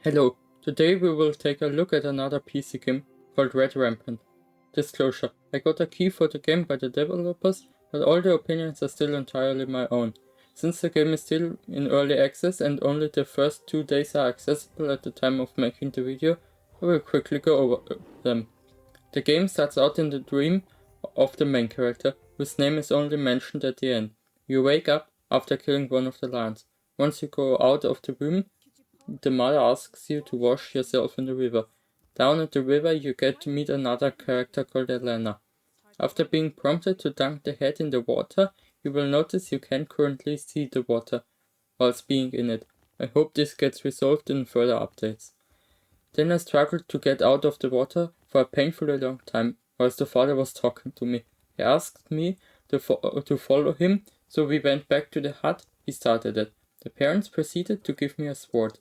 Hello, today we will take a look at another PC game called Red Rampant. Disclosure, I got a key for the game by the developers, but all the opinions are still entirely my own. Since the game is still in early access and only the first 2 days are accessible at the time of making the video, I will quickly go over them. The game starts out in the dream of the main character, whose name is only mentioned at the end. You wake up after killing one of the lions. Once you go out of the room, the mother asks you to wash yourself in the river. Down at the river you get to meet another character called Elena. After being prompted to dunk the head in the water, you will notice you can't currently see the water whilst being in it. I hope this gets resolved in further updates. Then I struggled to get out of the water for a painfully long time whilst the father was talking to me. He asked me to follow him, so we went back to the hut he started at. The parents proceeded to give me a sword,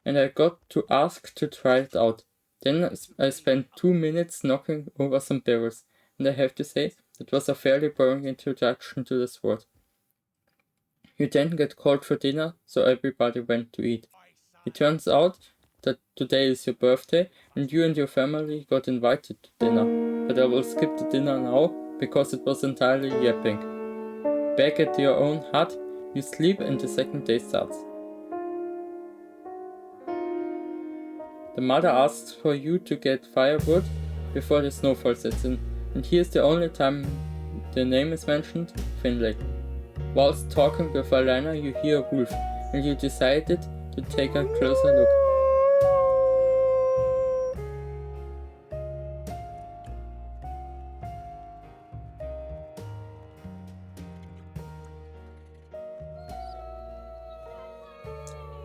and I got to ask to try it out. Then I spent 2 minutes knocking over some barrels, and I have to say, it was a fairly boring introduction to the sword. You then get called for dinner, so everybody went to eat. It turns out that today is your birthday, and you and your family got invited to dinner, but I will skip the dinner now, because it was entirely yapping. Back at your own hut, you sleep and the second day starts. The mother asks for you to get firewood before the snowfall sets in, and here's the only time the name is mentioned, Finlay. Whilst talking with Alana, you hear a wolf, and you decided to take a closer look.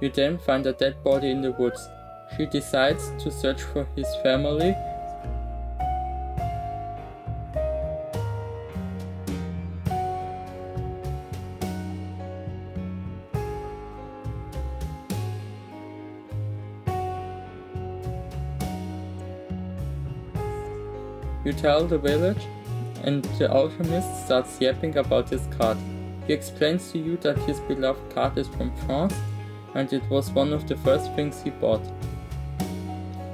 You then find a dead body in the woods. She decides to search for his family. You tell the village, and the alchemist starts yapping about his card. He explains to you that his beloved card is from France, and it was one of the first things he bought.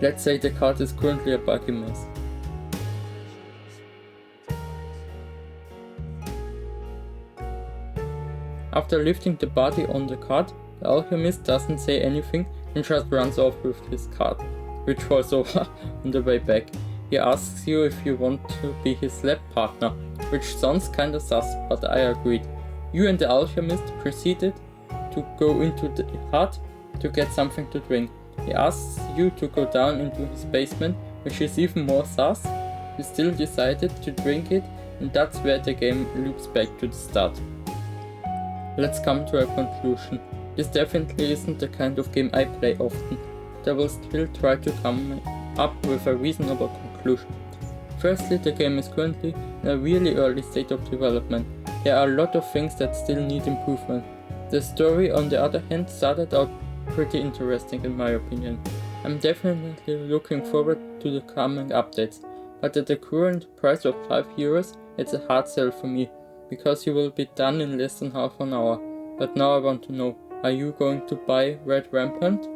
Let's say the card is currently a buggy mess. After lifting the body on the cart, the alchemist doesn't say anything and just runs off with his cart, which falls over on the way back. He asks you if you want to be his lab partner, which sounds kinda sus, but I agreed. You and the alchemist proceeded to go into the hut to get something to drink. He asks you to go down into his basement, which is even more sus. You still decided to drink it, and that's where the game loops back to the start. Let's come to a conclusion. This definitely isn't the kind of game I play often, but I will still try to come up with a reasonable conclusion. Firstly, the game is currently in a really early state of development. There are a lot of things that still need improvement. The story, on the other hand, started out pretty interesting in my opinion. I'm definitely looking forward to the coming updates, but at the current price of €5, it's a hard sell for me, because you will be done in less than half an hour. But now I want to know, are you going to buy Red Rampant?